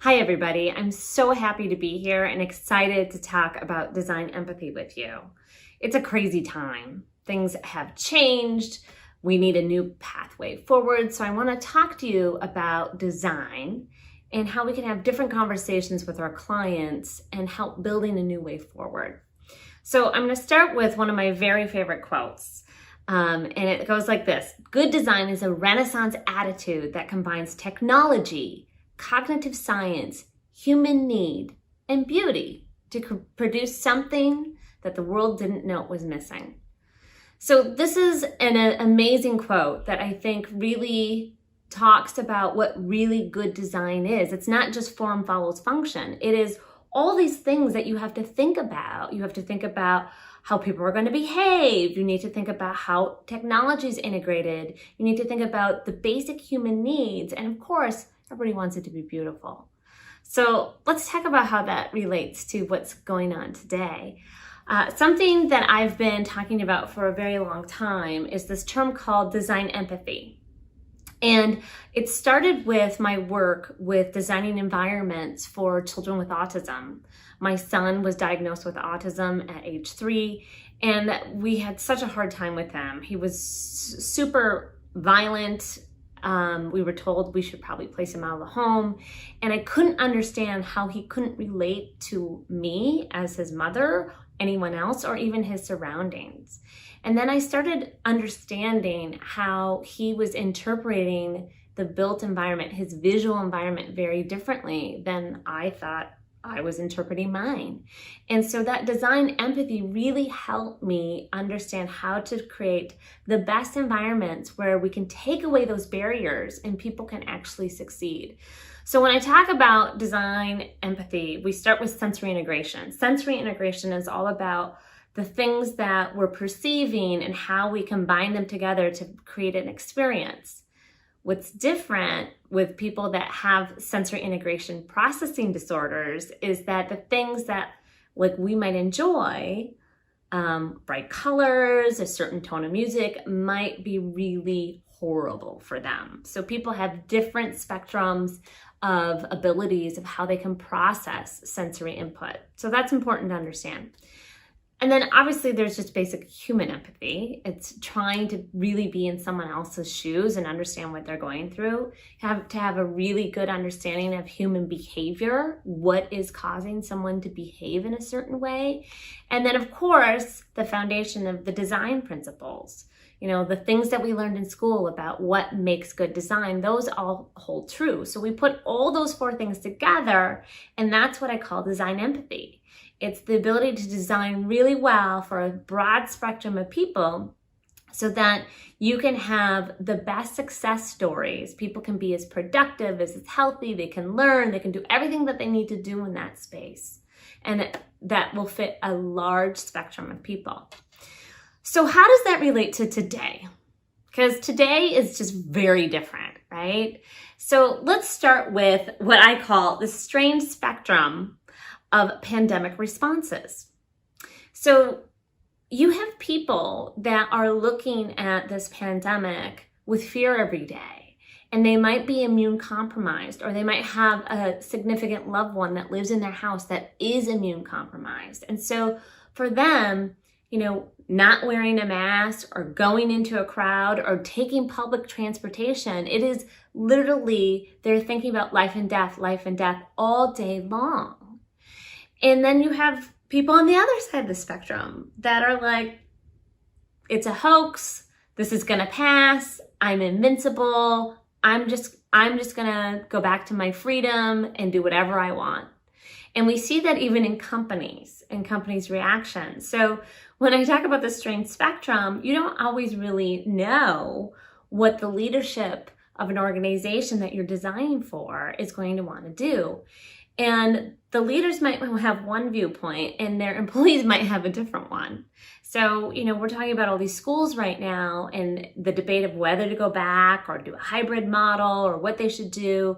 Hi, everybody. I'm so happy to be here and excited to talk about design empathy with you. It's a crazy time. Things have changed. We need a new pathway forward. So I want to talk to you about design and how we can have different conversations with our clients and help building a new way forward. So I'm going to start with one of my very favorite quotes. And it goes like this: good design is a Renaissance attitude that combines technology, cognitive science, human need, and beauty to produce something that the world didn't know it was missing. So this is an amazing quote that I think really talks about what really good design is. It's not just form follows function. It is all these things that you have to think about. You have to think about how people are going to behave. You need to think about how technology is integrated. You need to think about the basic human needs. And of course, everybody wants it to be beautiful. So let's talk about how that relates to what's going on today. Something that I've been talking about for a very long time is this term called design empathy. And it started with my work with designing environments for children with autism. My son was diagnosed with autism at age 3, and we had such a hard time with him. He was super violent. We were told we should probably place him out of the home, and I couldn't understand how he couldn't relate to me as his mother, anyone else, or even his surroundings. And then I started understanding how he was interpreting the built environment, his visual environment, very differently than I thought I was interpreting mine. And so that design empathy really helped me understand how to create the best environments where we can take away those barriers and people can actually succeed. So when I talk about design empathy, we start with sensory integration. Sensory integration is all about the things that we're perceiving and how we combine them together to create an experience. What's different with people that have sensory integration processing disorders is that the things that we might enjoy, bright colors, a certain tone of music, might be really horrible for them. So people have different spectrums of abilities of how they can process sensory input. So that's important to understand. And then obviously there's just basic human empathy. It's trying to really be in someone else's shoes and understand what they're going through. You have to have a really good understanding of human behavior, what is causing someone to behave in a certain way. And then of course, the foundation of the design principles. You know, the things that we learned in school about what makes good design, those all hold true. So we put all those 4 things together, and that's what I call design empathy. It's the ability to design really well for a broad spectrum of people so that you can have the best success stories. People can be as productive, as healthy, they can learn, they can do everything that they need to do in that space. And that will fit a large spectrum of people. So how does that relate to today? Because today is just very different, right? So let's start with what I call the strange spectrum of pandemic responses. So you have people that are looking at this pandemic with fear every day, and they might be immune compromised, or they might have a significant loved one that lives in their house that is immune compromised. And so for them, not wearing a mask or going into a crowd or taking public transportation, it is literally, they're thinking about life and death all day long. And then you have people on the other side of the spectrum that are like, it's a hoax, this is gonna pass, I'm invincible, I'm just gonna go back to my freedom and do whatever I want. And we see that even in companies and companies' reactions. So when I talk about the strange spectrum, you don't always really know what the leadership of an organization that you're designing for is going to want to do. And the leaders might have one viewpoint and their employees might have a different one. So, we're talking about all these schools right now and the debate of whether to go back or do a hybrid model or what they should do.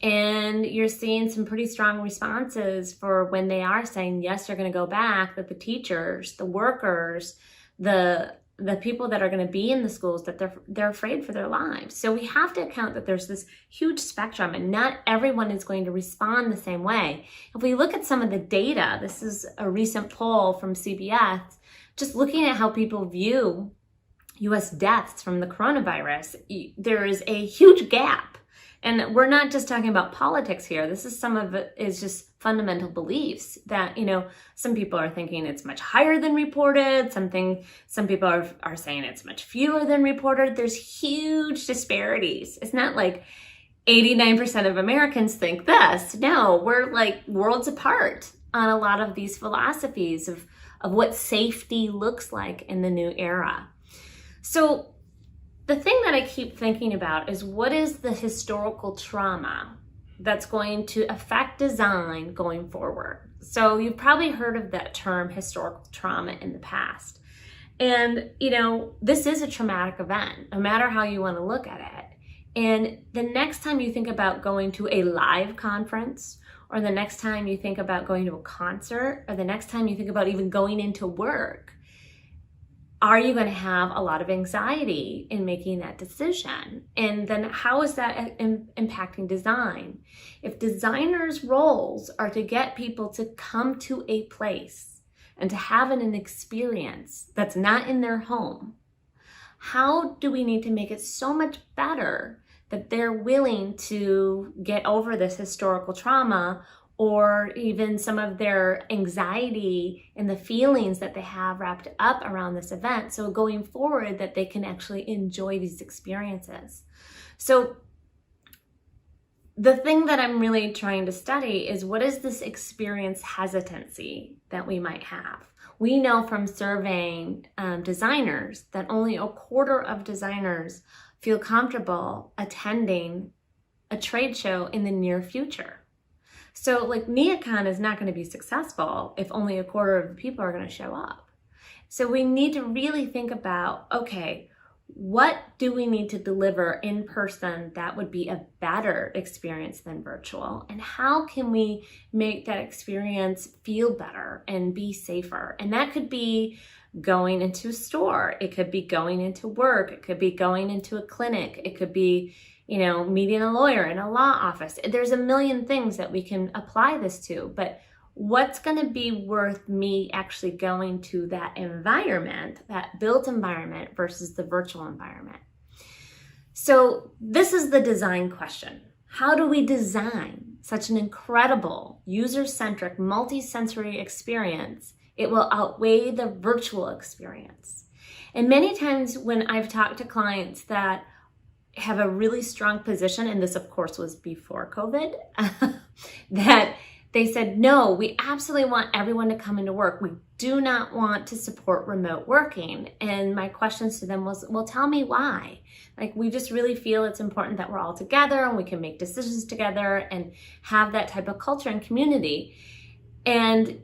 And you're seeing some pretty strong responses for when they are saying, yes, they're going to go back, that the teachers, the workers, the the people that are going to be in the schools that they're afraid for their lives. So we have to account that there's this huge spectrum and not everyone is going to respond the same way. If we look at some of the data, this is a recent poll from CBS, just looking at how people view US deaths from the coronavirus, there is a huge gap. And we're not just talking about politics here. This is some of it is just fundamental beliefs that, some people are thinking it's much higher than reported. Some people are saying it's much fewer than reported. There's huge disparities. It's not like 89% of Americans think this. No, we're like worlds apart on a lot of these philosophies of what safety looks like in the new era. So the thing that I keep thinking about is what is the historical trauma that's going to affect design going forward? So you've probably heard of that term historical trauma in the past. And, this is a traumatic event, no matter how you want to look at it. And the next time you think about going to a live conference, or the next time you think about going to a concert, or the next time you think about even going into work, are you going to have a lot of anxiety in making that decision? And then how is that impacting design? If designers' roles are to get people to come to a place and to have an experience that's not in their home, how do we need to make it so much better that they're willing to get over this historical trauma or even some of their anxiety and the feelings that they have wrapped up around this event, so going forward that they can actually enjoy these experiences? So the thing that I'm really trying to study is what is this experience hesitancy that we might have? We know from surveying designers that only a quarter of designers feel comfortable attending a trade show in the near future. So like NeoCon is not going to be successful if only a quarter of the people are going to show up. So we need to really think about, okay, what do we need to deliver in person that would be a better experience than virtual? And how can we make that experience feel better and be safer? And that could be going into a store. It could be going into work. It could be going into a clinic. It could be meeting a lawyer in a law office. There's a million things that we can apply this to, but what's going to be worth me actually going to that environment, that built environment versus the virtual environment? So this is the design question. How do we design such an incredible, user-centric, multi-sensory experience? It will outweigh the virtual experience. And many times when I've talked to clients that have a really strong position, and this of course was before COVID, that they said, no, we absolutely want everyone to come into work. We do not want to support remote working. And my questions to them was, well, tell me why. Like, we just really feel it's important that we're all together and we can make decisions together and have that type of culture and community. And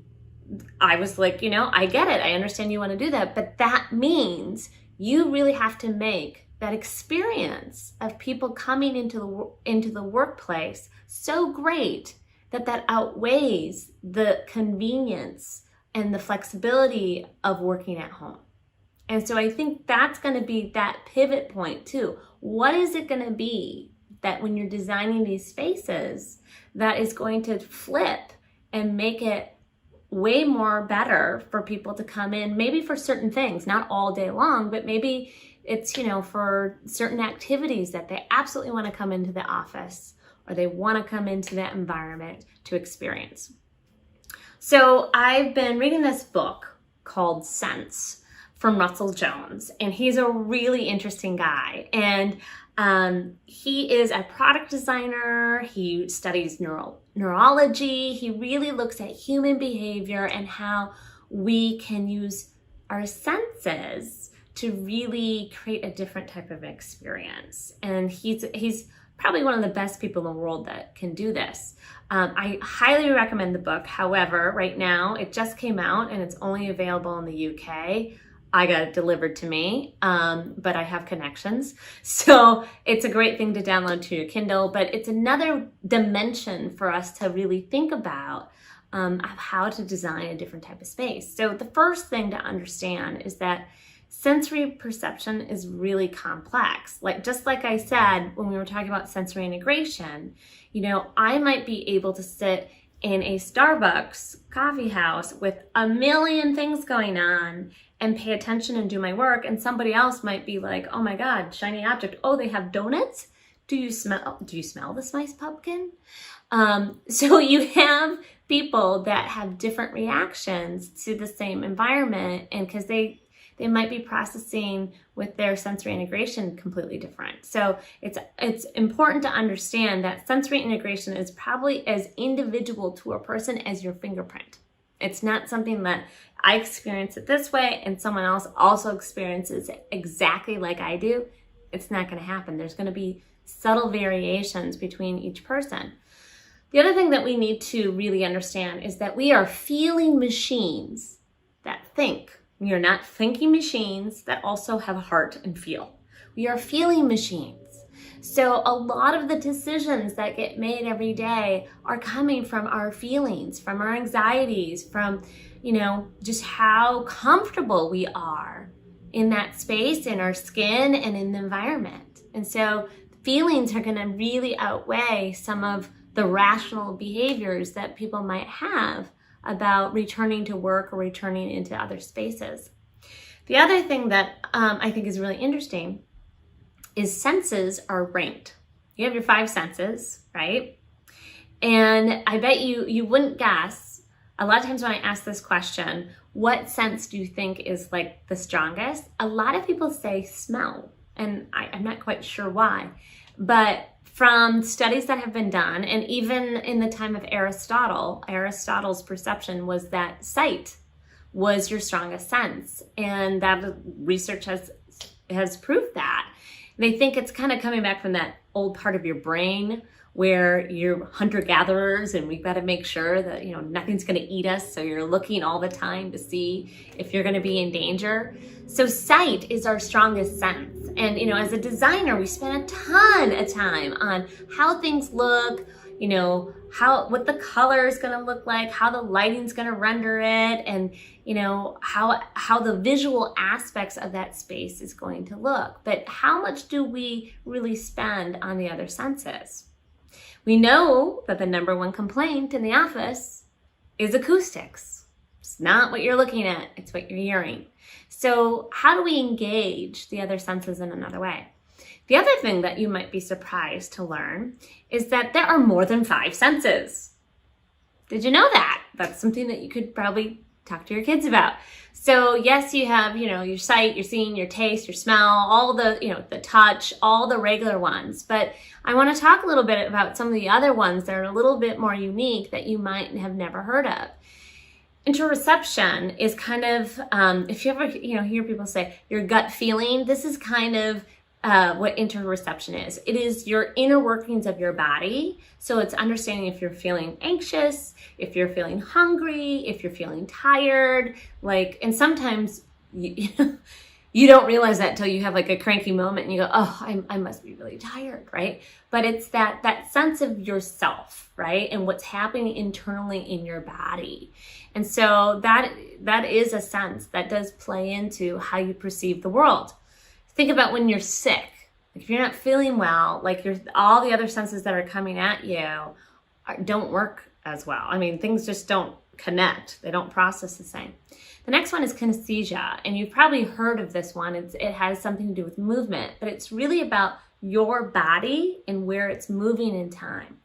I was like, I get it. I understand you want to do that, but that means you really have to make that experience of people coming into the workplace so great that outweighs the convenience and the flexibility of working at home. And so I think that's going to be that pivot point too. What is it going to be that when you're designing these spaces that is going to flip and make it way more better for people to come in, maybe for certain things, not all day long, but maybe it's, for certain activities that they absolutely want to come into the office or they want to come into that environment to experience. So I've been reading this book called Sense from Russell Jones, and he's a really interesting guy. And he is a product designer. He studies neurology. He really looks at human behavior and how we can use our senses to really create a different type of experience. And he's probably one of the best people in the world that can do this. I highly recommend the book. However, right now it just came out and it's only available in the UK. I got it delivered to me, but I have connections. So it's a great thing to download to your Kindle, but it's another dimension for us to really think about how to design a different type of space. So the first thing to understand is that sensory perception is really complex. Just like I said, when we were talking about sensory integration, I might be able to sit in a Starbucks coffee house with a million things going on and pay attention and do my work. And somebody else might be like, oh my God, shiny object. Oh, they have donuts? Do you smell this nice pumpkin? So you have people that have different reactions to the same environment, and because they might be processing with their sensory integration completely different. So it's important to understand that sensory integration is probably as individual to a person as your fingerprint. It's not something that I experience it this way and someone else also experiences it exactly like I do. It's not going to happen. There's going to be subtle variations between each person. The other thing that we need to really understand is that we are feeling machines that think. We are not thinking machines that also have a heart and feel. We are feeling machines. So a lot of the decisions that get made every day are coming from our feelings, from our anxieties, from, just how comfortable we are in that space, in our skin and in the environment. And so feelings are going to really outweigh some of the rational behaviors that people might have about returning to work or returning into other spaces. The other thing that I think is really interesting is senses are ranked. You have your 5 senses, right? And I bet you wouldn't guess, a lot of times when I ask this question, what sense do you think is like the strongest? A lot of people say smell, and I'm not quite sure why. But from studies that have been done, and even in the time of Aristotle's perception was that sight was your strongest sense. And that research has proved that. They think it's kind of coming back from that old part of your brain where you're hunter-gatherers and we've got to make sure that, nothing's going to eat us. So you're looking all the time to see if you're going to be in danger. So sight is our strongest sense. And, as a designer, we spend a ton of time on how things look, what the color is going to look like, how the lighting's going to render it, and, how the visual aspects of that space is going to look. But how much do we really spend on the other senses? We know that the number one complaint in the office is acoustics. It's not what you're looking at, it's what you're hearing. So how do we engage the other senses in another way? The other thing that you might be surprised to learn is that there are more than 5 senses. Did you know that? That's something that you could probably talk to your kids about. So yes, you have, your sight, your seeing, your taste, your smell, all the, the touch, all the regular ones. But I want to talk a little bit about some of the other ones that are a little bit more unique that you might have never heard of. Interoception is kind of, if you ever, hear people say your gut feeling, this is kind of what interoception is. It is your inner workings of your body. So it's understanding if you're feeling anxious, if you're feeling hungry, if you're feeling tired, and sometimes you don't realize that until you have a cranky moment and you go, oh, I must be really tired, right? But it's that sense of yourself, right? And what's happening internally in your body. And so that is a sense that does play into how you perceive the world. Think about when you're sick. If you're not feeling well, all the other senses that are coming at you don't work as well. I mean, things just don't connect. They don't process the same. The next one is kinesthesia, and you've probably heard of this one. It has something to do with movement, but it's really about your body and where it's moving in time.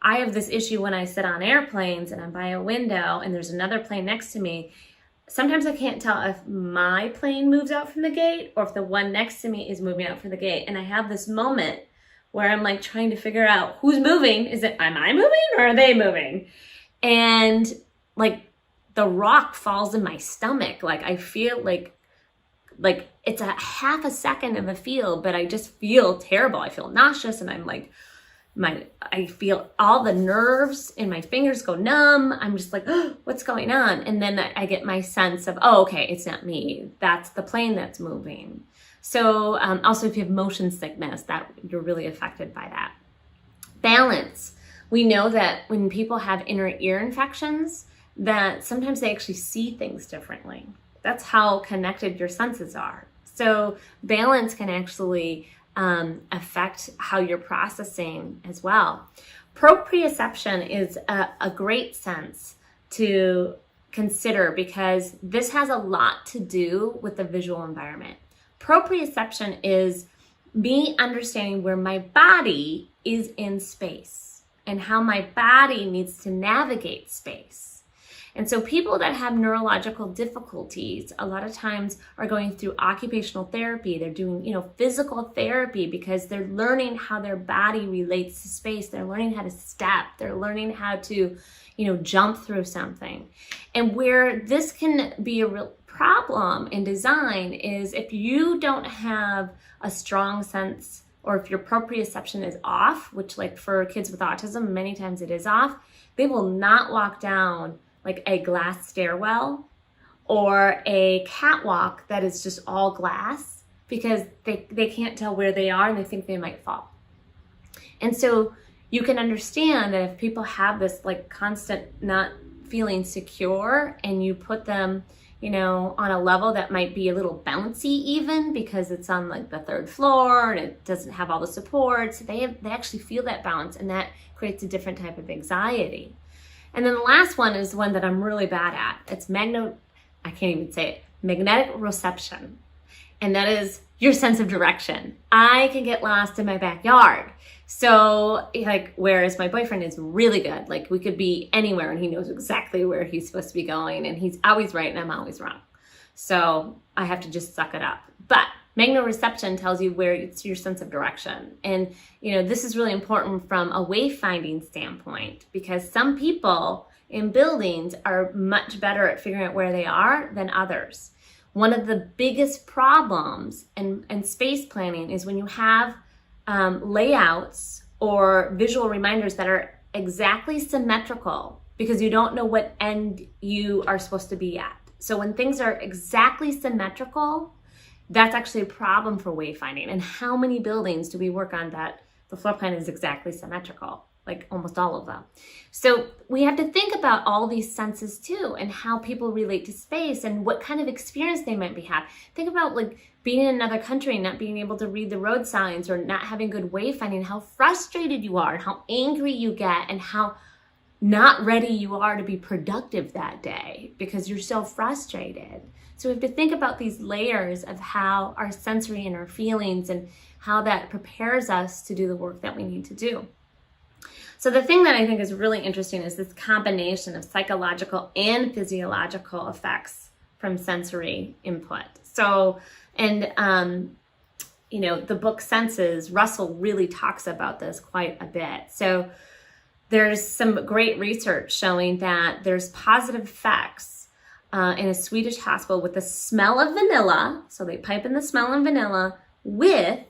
I have this issue when I sit on airplanes and I'm by a window and there's another plane next to me. Sometimes I can't tell if my plane moves out from the gate or if the one next to me is moving out from the gate. And I have this moment where I'm trying to figure out who's moving. Am I moving or are they moving? And the rock falls in my stomach. I feel like it's a half a second of a feel, but I just feel terrible. I feel nauseous and I'm I feel all the nerves in my fingers go numb. I'm just oh, what's going on? And then I get my sense of, oh, okay, it's not me. That's the plane that's moving. So also if you have motion sickness, that you're really affected by that. Balance. We know that when people have inner ear infections, that sometimes they actually see things differently. That's how connected your senses are. So balance can actually affect how you're processing as well. Proprioception is a great sense to consider because this has a lot to do with the visual environment. Proprioception is me understanding where my body is in space and how my body needs to navigate space. And so people that have neurological difficulties a lot of times are going through occupational therapy. They're doing, physical therapy because they're learning how their body relates to space. They're learning how to step. They're learning how to, jump through something. And where this can be a real problem in design is if you don't have a strong sense, or if your proprioception is off, which like for kids with autism, many times it is off, they will not walk down like a glass stairwell or a catwalk that is just all glass because they can't tell where they are and they think they might fall. And so you can understand that if people have this like constant not feeling secure and you put them, on a level that might be a little bouncy even because it's on like the third floor and it doesn't have all the supports, they actually feel that bounce and that creates a different type of anxiety. And then the last one is one that I'm really bad at. It's magnetic reception. And that is your sense of direction. I can get lost in my backyard. So whereas my boyfriend is really good, like we could be anywhere and he knows exactly where he's supposed to be going and he's always right and I'm always wrong. So I have to just suck it up. But magnetoreception tells you where it's your sense of direction. And, this is really important from a wayfinding standpoint because some people in buildings are much better at figuring out where they are than others. One of the biggest problems in space planning is when you have layouts or visual reminders that are exactly symmetrical because you don't know what end you are supposed to be at. So when things are exactly symmetrical, that's actually a problem for wayfinding. And how many buildings do we work on that the floor plan is exactly symmetrical? Like almost all of them. So we have to think about all these senses too and how people relate to space and what kind of experience they might have. Think about like being in another country and not being able to read the road signs or not having good wayfinding, how frustrated you are, how angry you get, and how not ready you are to be productive that day because you're so frustrated. So we have to think about these layers of how our sensory and our feelings and how that prepares us to do the work that we need to do. So the thing that I think is really interesting is this combination of psychological and physiological effects from sensory input. So, and the book Senses, Russell really talks about this quite a bit. So there's some great research showing that there's positive effects in a Swedish hospital with the smell of vanilla. So they pipe in the smell of vanilla with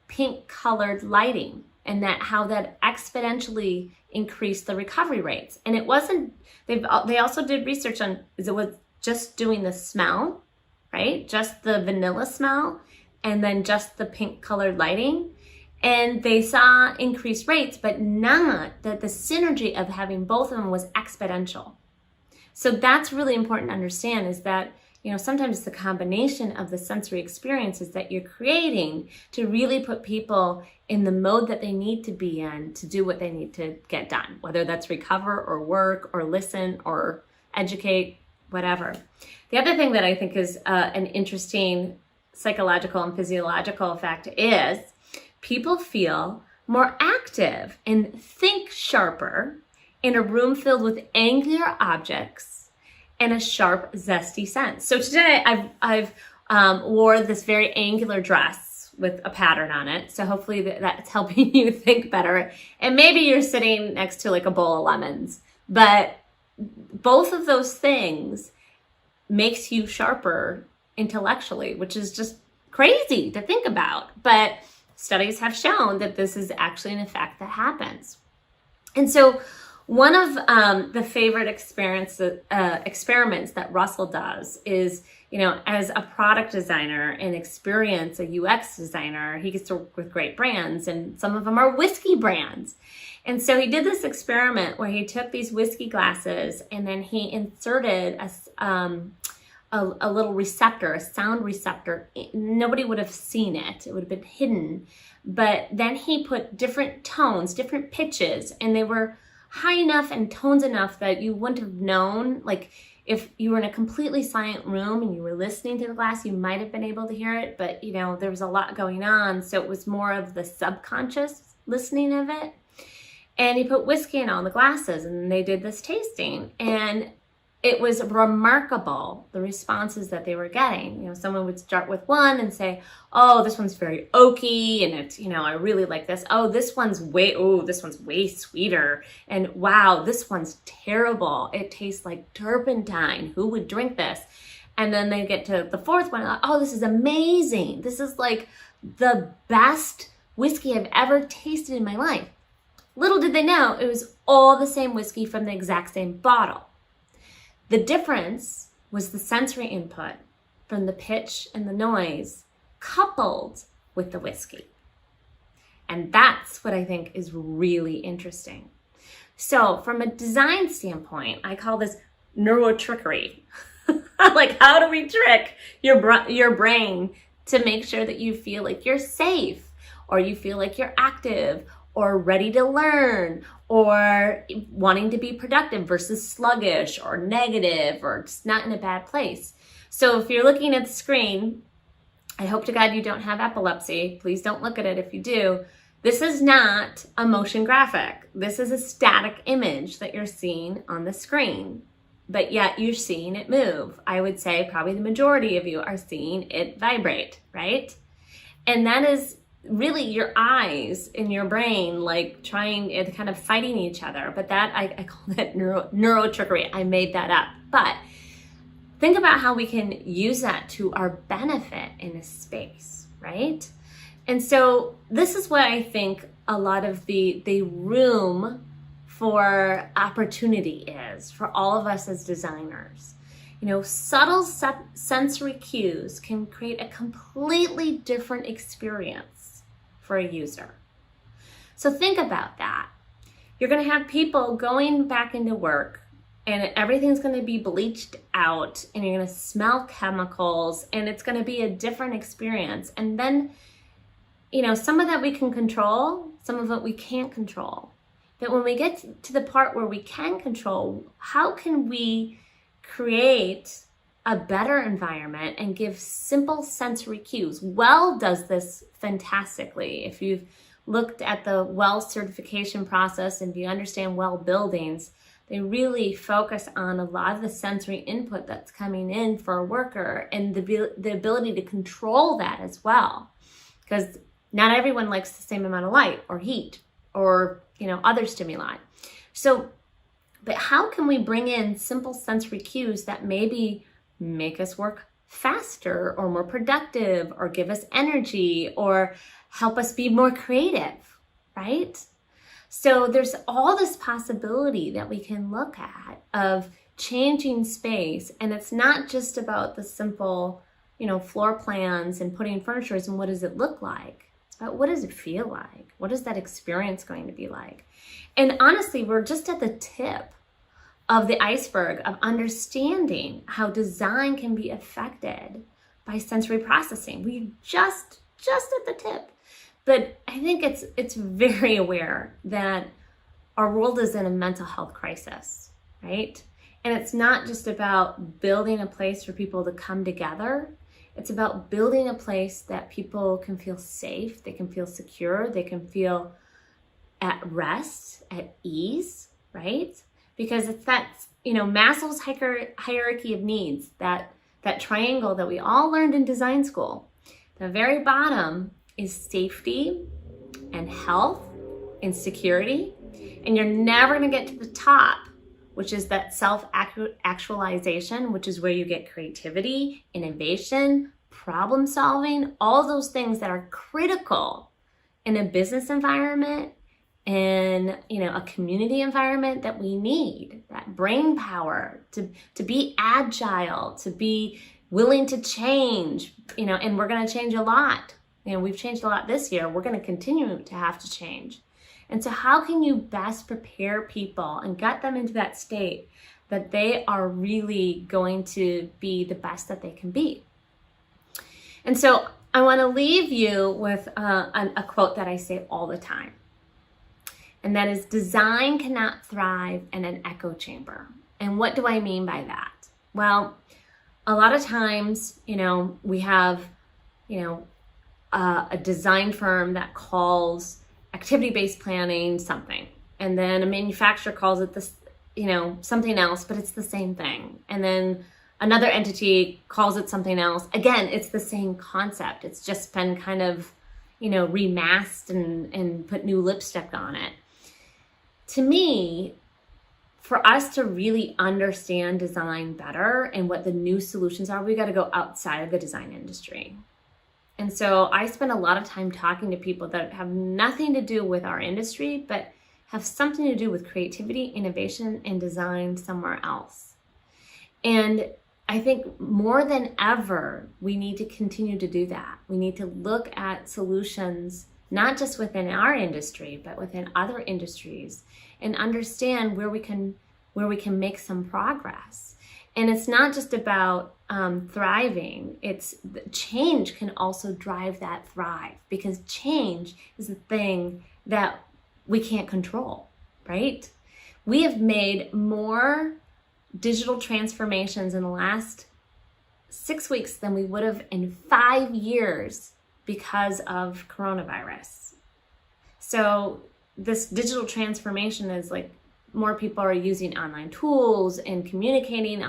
pink colored lighting, and how that exponentially increased the recovery rates. And it wasn't, they also did research on, it was just doing the smell, right? Just the vanilla smell, and then just the pink colored lighting. And they saw increased rates, but not that the synergy of having both of them was exponential. So that's really important to understand is that, sometimes it's the combination of the sensory experiences that you're creating to really put people in the mode that they need to be in to do what they need to get done, whether that's recover or work or listen or educate, whatever. The other thing that I think is an interesting psychological and physiological effect is people feel more active and think sharper in a room filled with angular objects and a sharp, zesty sense. So today I've wore this very angular dress with a pattern on it. So hopefully that's helping you think better. And maybe you're sitting next to like a bowl of lemons, but both of those things makes you sharper intellectually, which is just crazy to think about. But studies have shown that this is actually an effect that happens. And so one of the favorite experiments that Russell does is, as a product designer and experience, a UX designer, he gets to work with great brands, and some of them are whiskey brands. And so he did this experiment where he took these whiskey glasses and then he inserted a little receptor, a sound receptor. Nobody would have seen it. It would have been hidden. But then he put different tones, different pitches, and they were high enough and tones enough that you wouldn't have known. Like if you were in a completely silent room and you were listening to the glass, you might have been able to hear it, but there was a lot going on. So it was more of the subconscious listening of it. And he put whiskey in all the glasses, and they did this tasting, and it was remarkable, the responses that they were getting. Someone would start with one and say, oh, this one's very oaky, and it's, I really like this. Oh, this one's way sweeter. And wow, this one's terrible. It tastes like turpentine. Who would drink this? And then they get to the fourth one, like, oh, this is amazing. This is like the best whiskey I've ever tasted in my life. Little did they know, it was all the same whiskey from the exact same bottle. The difference was the sensory input from the pitch and the noise coupled with the whiskey. And that's what I think is really interesting. So from a design standpoint, I call this neurotrickery. Like, how do we trick your brain to make sure that you feel like you're safe, or you feel like you're active, or ready to learn, or wanting to be productive versus sluggish or negative or just not in a bad place. So if you're looking at the screen, I hope to God you don't have epilepsy. Please don't look at it if you do. This is not a motion graphic. This is a static image that you're seeing on the screen, but yet you're seeing it move. I would say probably the majority of you are seeing it vibrate, right? And that is really your eyes and your brain like trying and kind of fighting each other. But that I call that neurotrickery. I made that up. But think about how we can use that to our benefit in a space, right? And so this is what I think a lot of the room for opportunity is for all of us as designers. Subtle sensory cues can create a completely different experience for a user. So think about that. You're going to have people going back into work, and everything's going to be bleached out, and you're going to smell chemicals, and it's going to be a different experience. And then, some of that we can control, some of it we can't control. But when we get to the part where we can control, how can we create a better environment and give simple sensory cues? WELL does this fantastically. If you've looked at the WELL certification process and if you understand WELL buildings, they really focus on a lot of the sensory input that's coming in for a worker and the ability to control that as well. Because not everyone likes the same amount of light or heat or other stimuli. So, but how can we bring in simple sensory cues that maybe make us work faster or more productive or give us energy or help us be more creative, right? So there's all this possibility that we can look at of changing space. And it's not just about the simple, floor plans and putting furniture and what does it look like. It's about what does it feel like? What is that experience going to be like? And honestly, we're just at the tip of the iceberg of understanding how design can be affected by sensory processing. We're just at the tip. But I think it's very aware that our world is in a mental health crisis, right? And it's not just about building a place for people to come together. It's about building a place that people can feel safe, they can feel secure, they can feel at rest, at ease, right? Because it's that, Maslow's hierarchy of needs, that triangle that we all learned in design school. The very bottom is safety and health and security. And you're never going to get to the top, which is that self-actualization, which is where you get creativity, innovation, problem solving, all those things that are critical in a business environment, in a community environment that we need, that brain power to be agile, to be willing to change, and we're going to change a lot. We've changed a lot this year. We're going to continue to have to change. And so how can you best prepare people and get them into that state that they are really going to be the best that they can be. And so I want to leave you with a quote that I say all the time. And that is, design cannot thrive in an echo chamber. And what do I mean by that? Well, a lot of times, we have, a design firm that calls activity-based planning something. And then a manufacturer calls it this, something else, but it's the same thing. And then another entity calls it something else. Again, it's the same concept. It's just been kind of, remasked and put new lipstick on it. To me, for us to really understand design better and what the new solutions are, we got to go outside of the design industry. And so I spend a lot of time talking to people that have nothing to do with our industry, but have something to do with creativity, innovation, and design somewhere else. And I think more than ever, we need to continue to do that. We need to look at solutions, not just within our industry, but within other industries, and understand where we can make some progress. And it's not just about thriving. It's change can also drive that thrive, because change is the thing that we can't control, right? We have made more digital transformations in the last 6 weeks than we would have in 5 years because of coronavirus. So this digital transformation is like more people are using online tools and communicating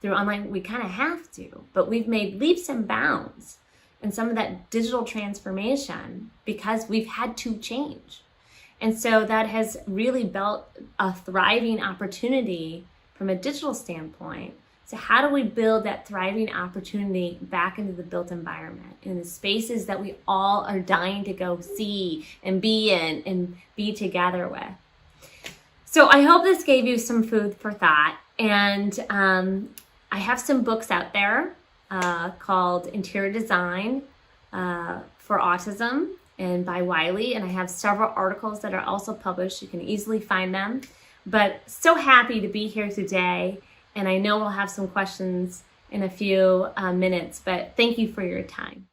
through online. We kind of have to, but we've made leaps and bounds in some of that digital transformation because we've had to change. And so that has really built a thriving opportunity from a digital standpoint. So how do we build that thriving opportunity back into the built environment, in the spaces that we all are dying to go see and be in and be together with? So I hope this gave you some food for thought. And I have some books out there called Interior Design for Autism and by Wiley. And I have several articles that are also published. You can easily find them. But so happy to be here today. And I know we'll have some questions in a few minutes, but thank you for your time.